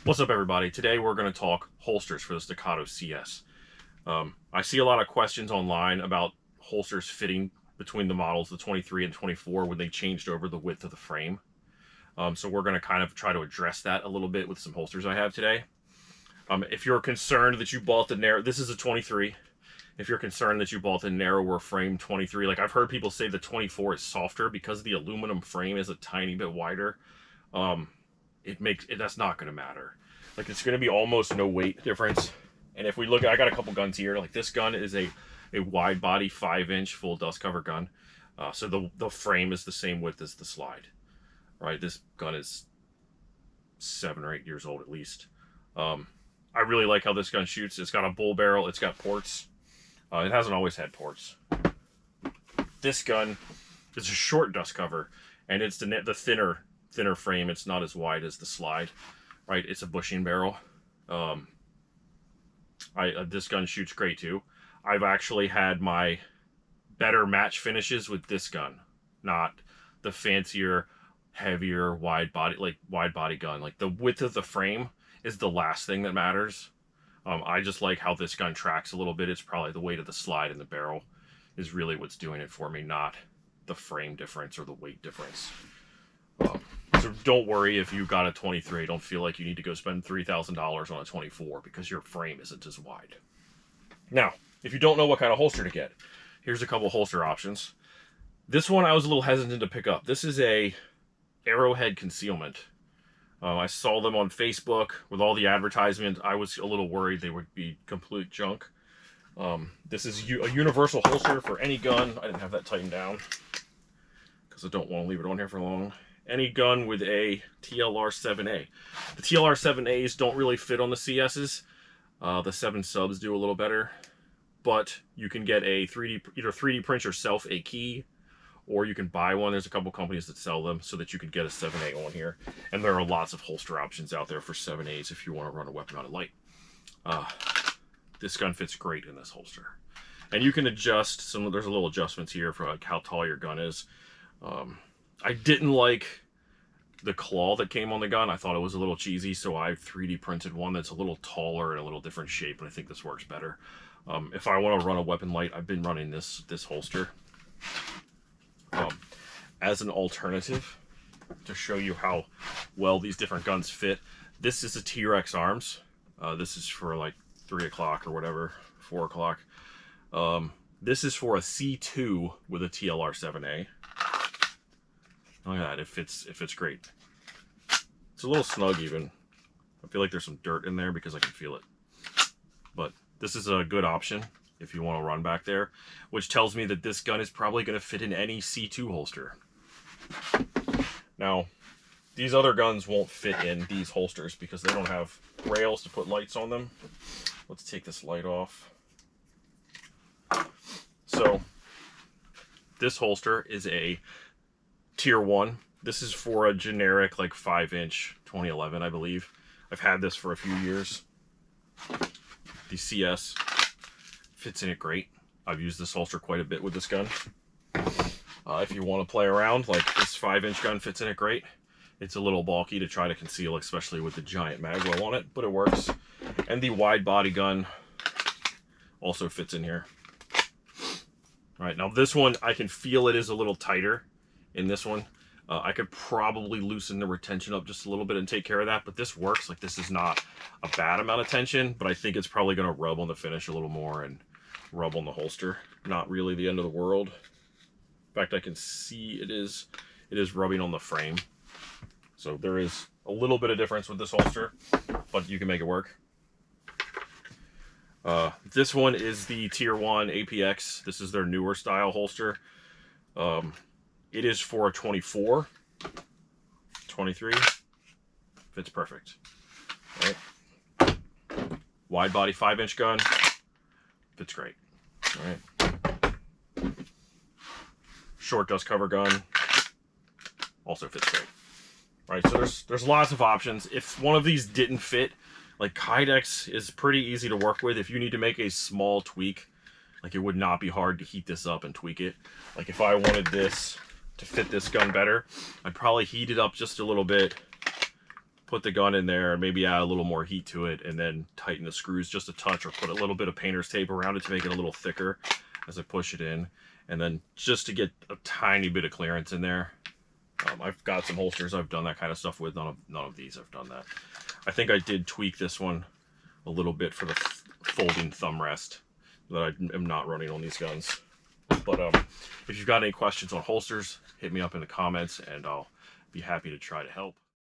What's up, everybody? Today we're going to talk holsters for the Staccato CS. I see a lot of questions online about holsters fitting between the models, the 23 and 24, when they changed over the width of the frame. So we're going to kind of try to address that a little bit with some holsters I have today. If you're concerned that you bought the narrow, this is a 23. If you're concerned that you bought the narrower frame 23, like I've heard people say the 24 is softer because the aluminum frame is a tiny bit wider. That's not going to matter. Like, it's going to be almost no weight difference. And if we look, I got a couple guns here. Like, this gun is a wide body 5-inch full dust cover gun. So the frame is the same width as the slide, right? This gun is 7 or 8 years old at least. I really like how this gun shoots. It's got a bull barrel. It's got ports. It hasn't always had ports. This gun is a short dust cover, and it's the thinner frame. It's not as wide as the slide, right? It's a bushing barrel. This gun shoots great too. I've actually had my better match finishes with this gun, not the fancier, heavier wide body gun. Like, the width of the frame is the last thing that matters. I just like how this gun tracks a little bit. It's probably the weight of the slide and the barrel is really what's doing it for me, not the frame difference or the weight difference. So don't worry if you got a 23. Don't feel like you need to go spend $3,000 on a 24 because your frame isn't as wide. Now, if you don't know what kind of holster to get, here's a couple holster options. This one I was a little hesitant to pick up. This is a arrowhead concealment. I saw them on Facebook with all the advertisements. I was a little worried they would be complete junk. This is a universal holster for any gun. I didn't have that tightened down because I don't want to leave it on here for long. Any gun with a TLR 7A. The TLR 7As don't really fit on the CSs. The 7 subs do a little better. But you can get either 3D print yourself a key, or you can buy one. There's a couple companies that sell them so that you can get a 7A on here. And there are lots of holster options out there for 7As if you want to run a weapon-mounted light. This gun fits great in this holster. And you can adjust there's a little adjustments here for like how tall your gun is. I didn't like the claw that came on the gun. I thought it was a little cheesy, so I 3D printed one that's a little taller and a little different shape, and I think this works better. If I want to run a weapon light, I've been running this holster as an alternative to show you how well these different guns fit. This is a T-Rex arms. This is for like 3 o'clock or whatever, 4 o'clock. This is for a C2 with a TLR 7A. Look at that, it fits great. It's a little snug even. I feel like there's some dirt in there because I can feel it. But this is a good option if you want to run back there, which tells me that this gun is probably going to fit in any C2 holster. Now, these other guns won't fit in these holsters because they don't have rails to put lights on them. Let's take this light off. So, this holster is a Tier 1. This is for a generic, like, 5-inch 2011, I believe. I've had this for a few years. The CS fits in it great. I've used this holster quite a bit with this gun. If you want to play around, like, this 5-inch gun fits in it great. It's a little bulky to try to conceal, especially with the giant magwell on it, but it works. And the wide body gun also fits in here. All right, now this one, I can feel it is a little tighter in this one. I could probably loosen the retention up just a little bit and take care of that, but this works. Like, this is not a bad amount of tension, but I think it's probably going to rub on the finish a little more and rub on the holster. Not really the end of the world. In fact, I can see it is rubbing on the frame. So there is a little bit of difference with this holster, but you can make it work. This one is the Tier 1 APX. This is their newer style holster. It is for a 24, 23, fits perfect, right? Wide body 5-inch gun, fits great, all right? Short dust cover gun, also fits great, right? So there's lots of options. If one of these didn't fit, like, Kydex is pretty easy to work with. If you need to make a small tweak, like, it would not be hard to heat this up and tweak it. Like, if I wanted this to fit this gun better, I'd probably heat it up just a little bit, put the gun in there, maybe add a little more heat to it, and then tighten the screws just a touch, or put a little bit of painter's tape around it to make it a little thicker as I push it in, and then just to get a tiny bit of clearance in there. I've got some holsters I've done that kind of stuff with. None of these I've done that. I think I did tweak this one a little bit for the folding thumb rest that I am not running on these guns. But if you've got any questions on holsters, hit me up in the comments, and I'll be happy to try to help.